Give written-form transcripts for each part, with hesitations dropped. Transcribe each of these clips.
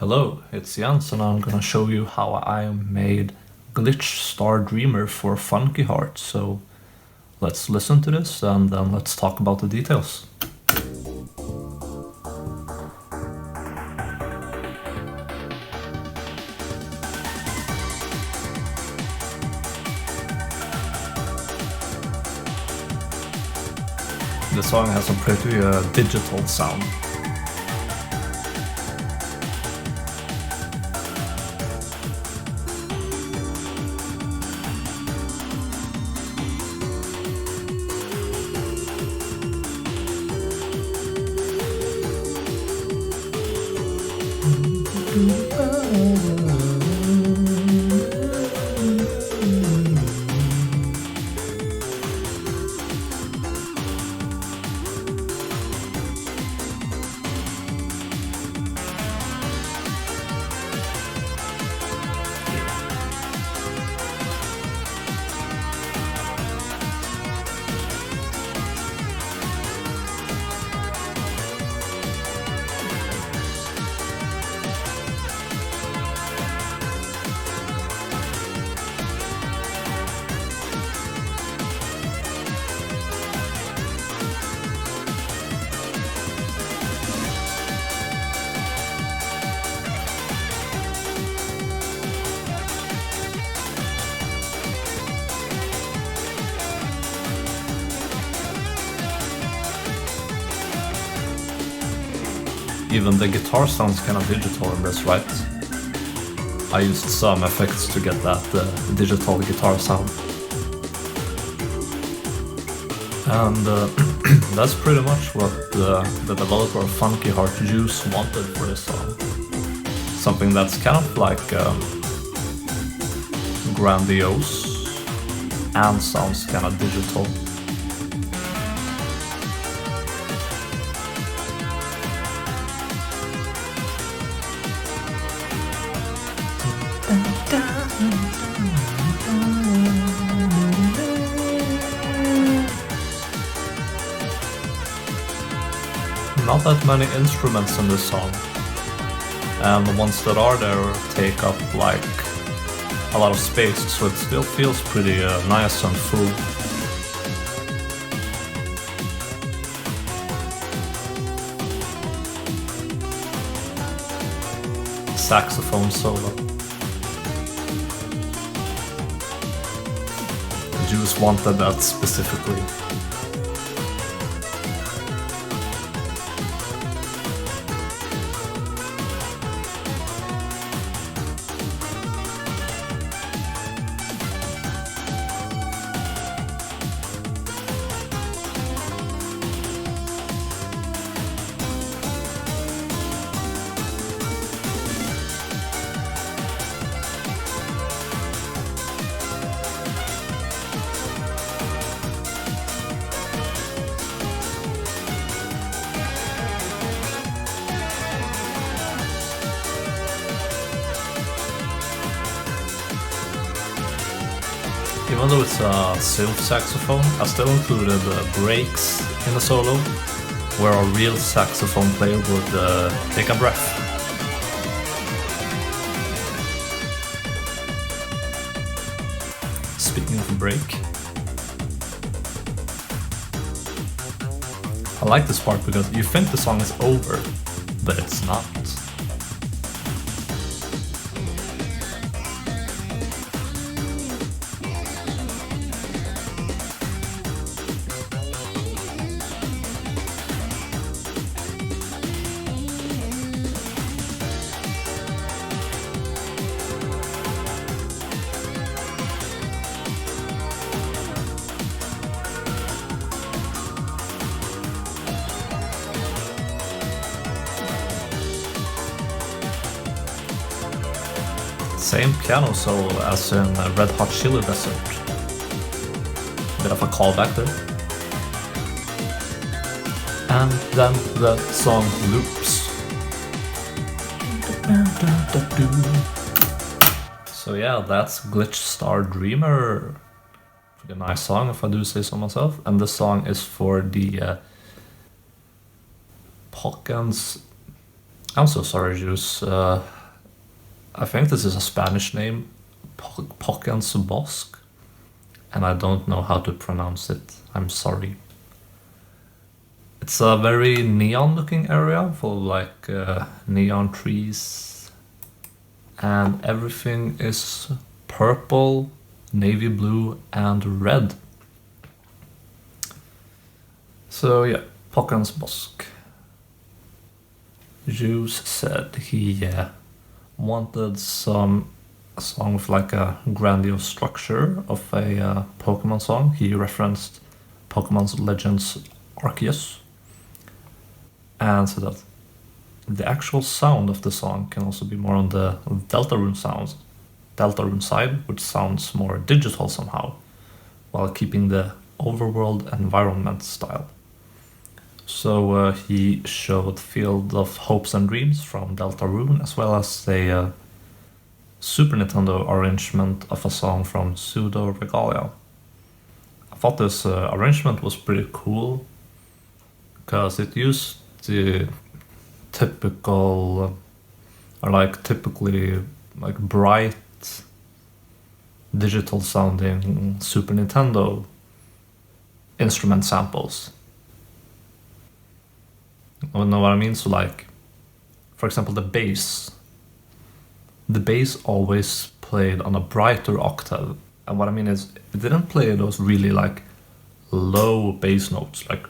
Hello, it's Jens and I'm gonna show you how I made Glitch Star Dreamer for FUNKYHEART. So let's listen to this and then let's talk about the details. The song has a pretty digital sound. Even the guitar sounds kind of digital in this, right? I used some effects to get that digital guitar sound. And that's pretty much what the developer of FUNKYHEART Juice wanted for this song. Something that's kind of like grandiose and sounds kind of digital. Not that many instruments in this song, and the ones that are there take up like a lot of space, so it still feels pretty nice and full. Saxophone solo. Juice wanted that specifically. Even though it's a silk saxophone, I still included breaks in the solo, where a real saxophone player would take a breath. Speaking of a break, I like this part because you think the song is over, but it's not. Same piano solo as in Red Hot Chili Desert. Bit of a callback there. And then the song loops. So yeah, that's Glitch Star Dreamer. Pretty nice song if I do say so myself. And this song is for the Pockens I'm so sorry, Juice. I think this is a Spanish name, Pockens Bosque, and I don't know how to pronounce it. I'm sorry. It's a very neon-looking area full of like neon trees, and everything is purple, navy blue, and red. So yeah, Pockens Bosque. Juice said he wanted a song with like a grandiose structure of a Pokemon song. He referenced Pokemon's Legends Arceus, and so that the actual sound of the song can also be more on the Deltarune side, which sounds more digital somehow, while keeping the overworld environment style. So he showed Field of Hopes and Dreams from Deltarune, as well as a Super Nintendo arrangement of a song from Pseudo Regalia. I thought this arrangement was pretty cool, because it used the typical, typically like bright, digital sounding Super Nintendo instrument samples. You know what I mean? So like, for example, the bass always played on a brighter octave. And what I mean is, it didn't play those really like low bass notes, like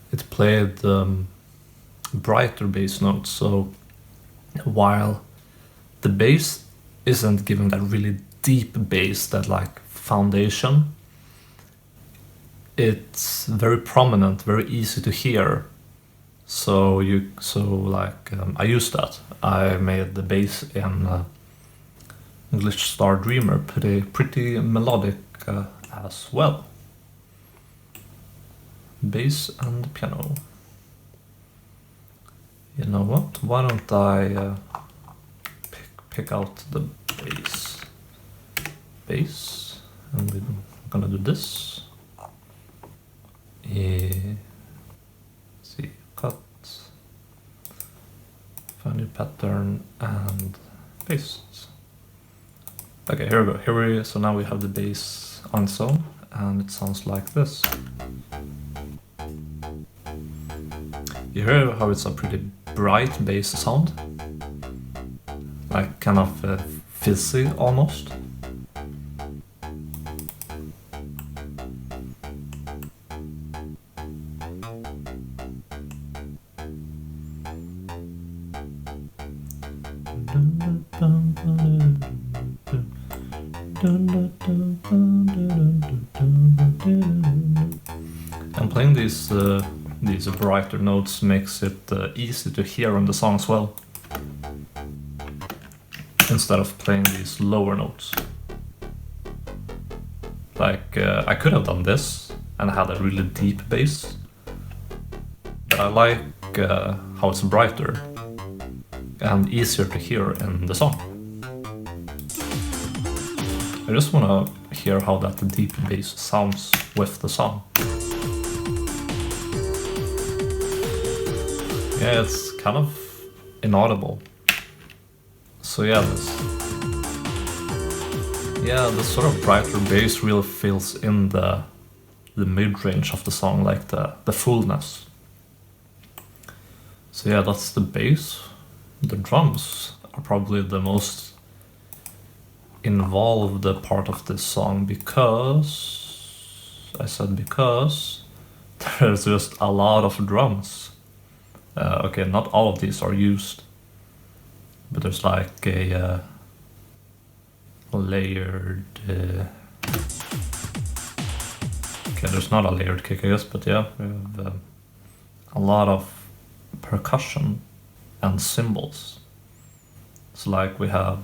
it played brighter bass notes. So while the bass isn't giving that really deep bass, that like foundation, it's very prominent, very easy to hear. So I used that. I made the bass in English Star Dreamer pretty melodic as well. Bass and piano. You know what? Why don't I pick out the bass, and we're gonna do this. See, cut, find a pattern, and paste. Okay, here we go. So now we have the bass on its own, and it sounds like this. You hear how it's a pretty bright bass sound, like kind of fizzy almost. And playing these brighter notes makes it easy to hear on the song as well, instead of playing these lower notes. Like I could have done this and had a really deep bass, but I like how it's brighter and easier to hear in the song. I just want to hear how that deep bass sounds with the song. Yeah, it's kind of inaudible. So yeah, this sort of brighter bass really fills in the mid-range of the song, like the fullness. So yeah, that's the bass. The drums are probably the most involved part of this song, because there's just a lot of drums. Okay, not all of these are used, but there's like a layered okay, there's not a layered kick, I guess, but yeah, we have a lot of percussion and cymbals. So like we have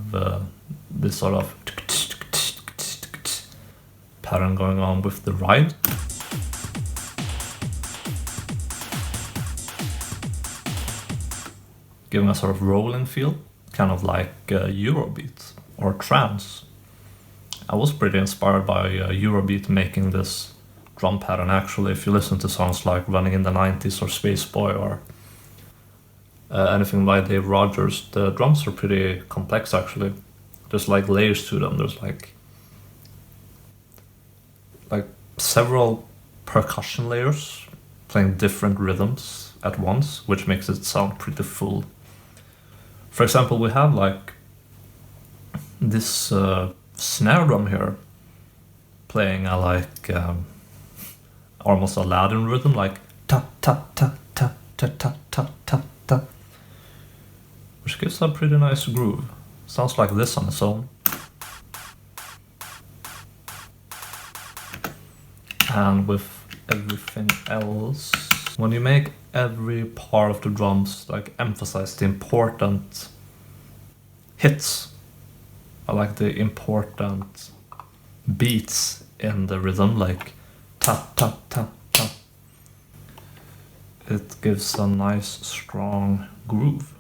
this sort of pattern going on with the ride. Giving a sort of rolling feel, kind of like Eurobeat or trance. I was pretty inspired by Eurobeat making this drum pattern actually. If you listen to songs like Running in the 90s or Space Boy or anything by Dave Rogers, the drums are pretty complex actually. There's like layers to them. There's like several percussion layers playing different rhythms at once, which makes it sound pretty full. For example, we have like this snare drum here playing a almost Aladdin rhythm, like ta ta ta ta ta ta ta ta ta, which gives a pretty nice groove. Sounds like this on its own. And with everything else, when you make every part of the drums like emphasize the important hits, I like the important beats in the rhythm, like ta ta ta ta. It gives a nice strong groove.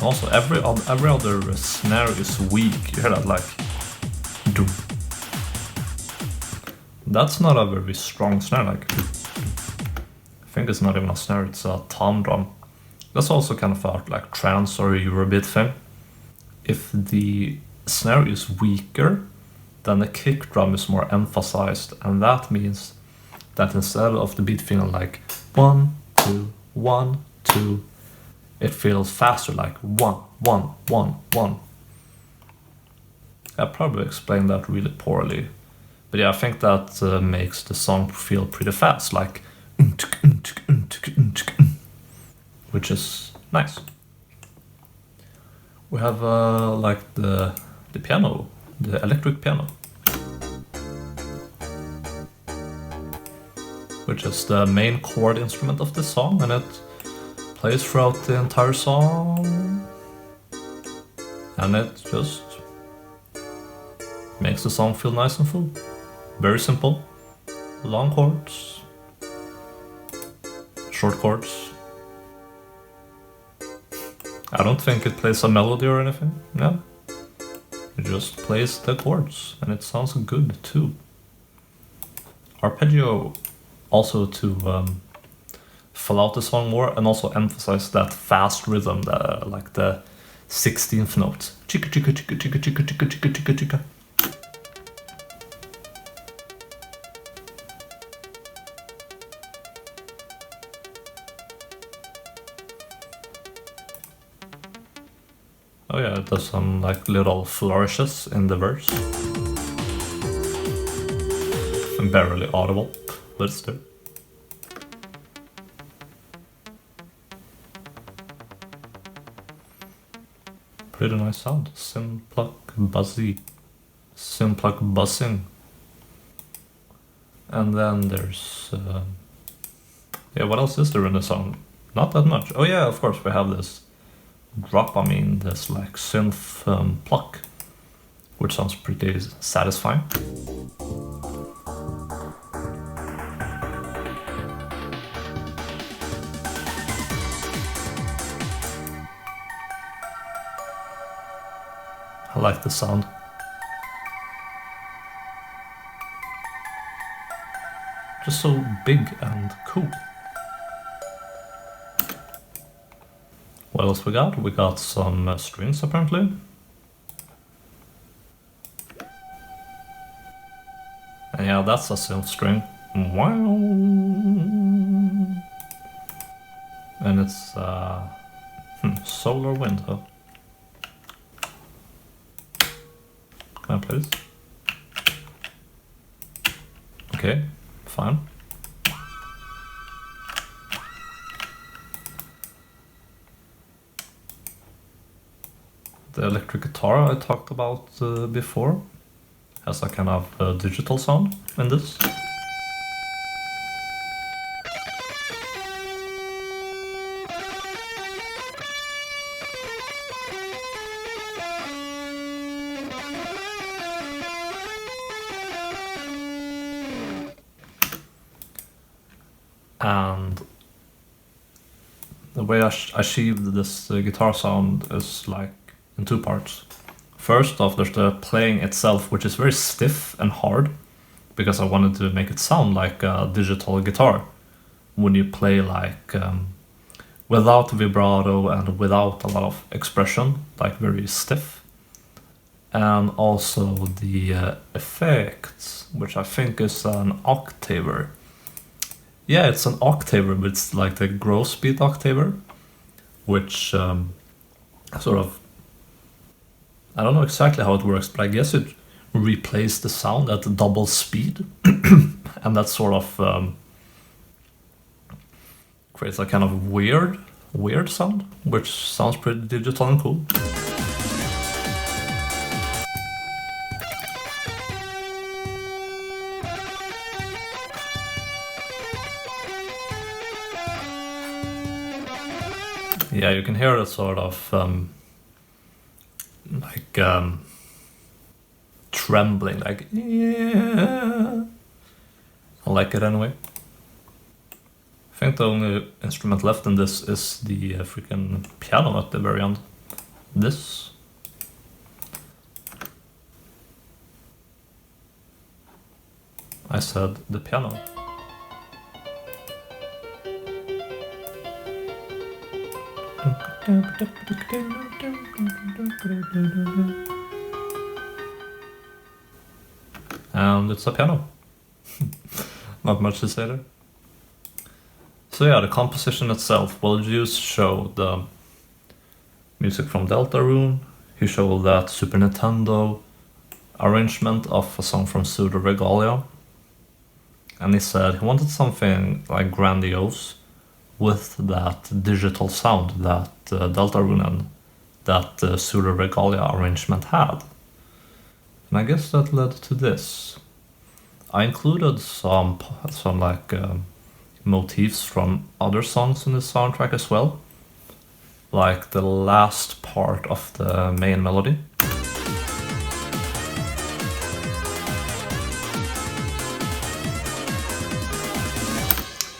Also, every other snare is weak. You hear that, like, do. That's not a very strong snare. Like, I think it's not even a snare. It's a tom drum. That's also kind of a like trance or Eurobeat thing. If the snare is weaker, then the kick drum is more emphasized, and that means that instead of the beat feeling like 1 2 1 2. It feels faster, like 1 1 1 1. I probably explained that really poorly, but yeah, I think that makes the song feel pretty fast, like which is nice. We have like the piano, the electric piano, which is the main chord instrument of the song, and it plays throughout the entire song, and it just makes the song feel nice and full. Very simple. Long chords, short chords. I don't think it plays a melody or anything. No, it just plays the chords, and it sounds good too. Arpeggio also to fill out the song more and also emphasize that fast rhythm, like the 16th note. Chicka chicka chicka chicka chicka chicka chicka chicka chicka. Oh yeah, it does some like little flourishes in the verse. Barely audible, but it's there. Pretty nice sound. Simpluk buzzy. Simpluk buzzing. And then there's yeah, what else is there in the song? Not that much. Oh yeah, of course we have this drop, this like synth pluck, which sounds pretty satisfying. I like the sound. Just so big and cool. What else we got? We got some strings apparently. And yeah, that's a synth string. Wow. And it's solar wind, huh? Can I play this? Okay, fine. The electric guitar I talked about before has a kind of digital sound in this. And the way I achieved this guitar sound is like in two parts. First off, there's the playing itself, which is very stiff and hard, because I wanted to make it sound like a digital guitar. When you play like without vibrato and without a lot of expression, like very stiff. And also the effects, which I think is an octaver. Yeah, it's an octaver, but it's like the gross beat octaver, which sort of, I don't know exactly how it works, but I guess it replays the sound at double speed, and that sort of creates a kind of weird sound, which sounds pretty digital and cool. Yeah, you can hear it sort of like trembling, like yeah. I like it anyway. I think the only instrument left in this is the freaking piano at the very end. This. I said the piano. And it's a piano. Not much to say there. So yeah, the composition itself. Well, Juice showed the music from Deltarune. He showed that Super Nintendo arrangement of a song from Pseudo Regalia. And he said he wanted something like grandiose with that digital sound that Deltarune and that Pseudo Regalia arrangement had. And I guess that led to this. I included some like motifs from other songs in the soundtrack as well, like the last part of the main melody.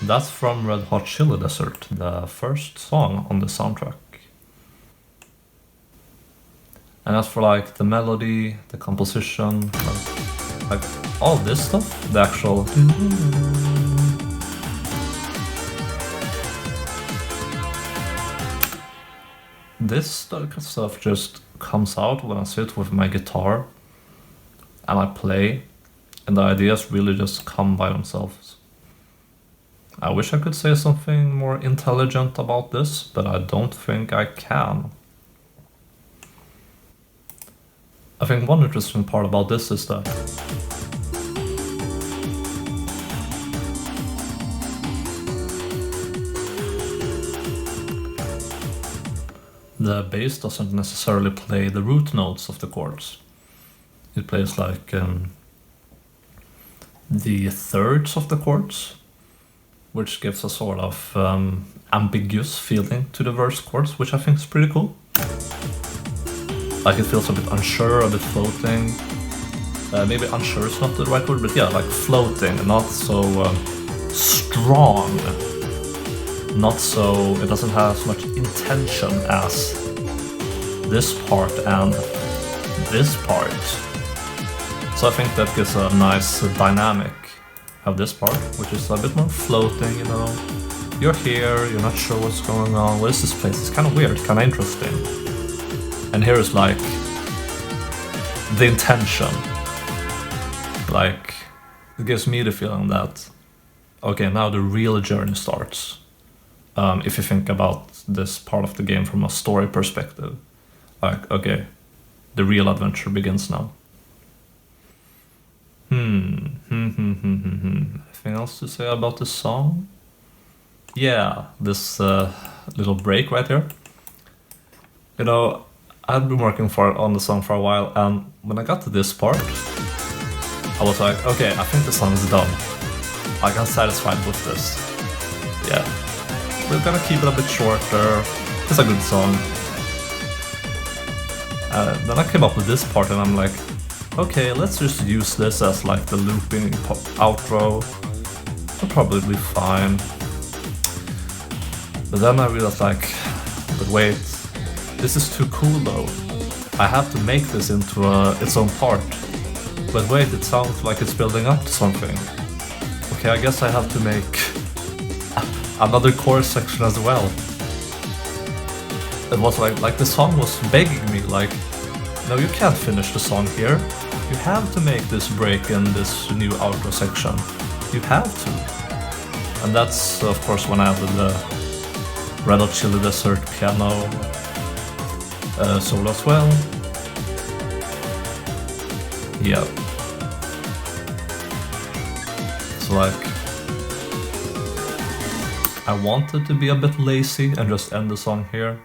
That's from Red Hot Chili Desert, the first song on the soundtrack. And as for like the melody, the composition, like all this stuff, the actual this stuff just comes out when I sit with my guitar and I play, and the ideas really just come by themselves. I wish I could say something more intelligent about this, but I don't think I can. I think one interesting part about this is that the bass doesn't necessarily play the root notes of the chords. It plays like the thirds of the chords, which gives a sort of ambiguous feeling to the verse chords, which I think is pretty cool. Like it feels a bit unsure, a bit floating. Maybe unsure is not the right word, but yeah, like floating, not so strong. Not so, it doesn't have as much intention as this part and this part. So I think that gives a nice dynamic of this part, which is a bit more floating, you know. You're here, you're not sure what's going on. What is this place? It's kind of weird, kind of interesting. And here is like the intention. Like, it gives me the feeling that, okay, now the real journey starts. If you think about this part of the game from a story perspective. Like, okay, the real adventure begins now. Anything else to say about the song? Yeah, this little break right here. You know, I've been working on the song for a while, and when I got to this part, I was like, okay, I think the song is done. Like, I'm satisfied with this. Yeah. We're gonna keep it a bit shorter. It's a good song. Then I came up with this part and I'm like, okay, let's just use this as like the looping outro. It'll probably be fine. But then I realized like, but wait, this is too cool though. I have to make this into its own part. But wait, it sounds like it's building up to something. Okay, I guess I have to make another chorus section as well. It was like the song was begging me, like, no, you can't finish the song here. You have to make this break in this new outro section. You have to. And that's, of course, when I added the Red Hot Chili Desert piano solo as well. Yeah. So like, I wanted to be a bit lazy and just end the song here.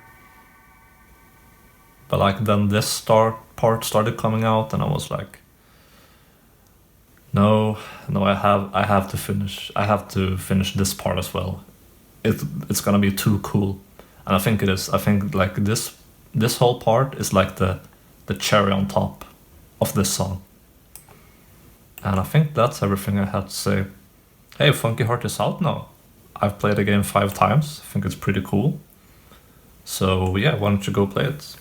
But like then this part started coming out and I was like, no, I have to finish this part as well. It's gonna be too cool. And I think it is. I think like this whole part is like the cherry on top of this song. And I think that's everything I had to say. Hey, Funky Heart is out now. I've played the game 5 times. I think it's pretty cool. So yeah, why don't you go play it?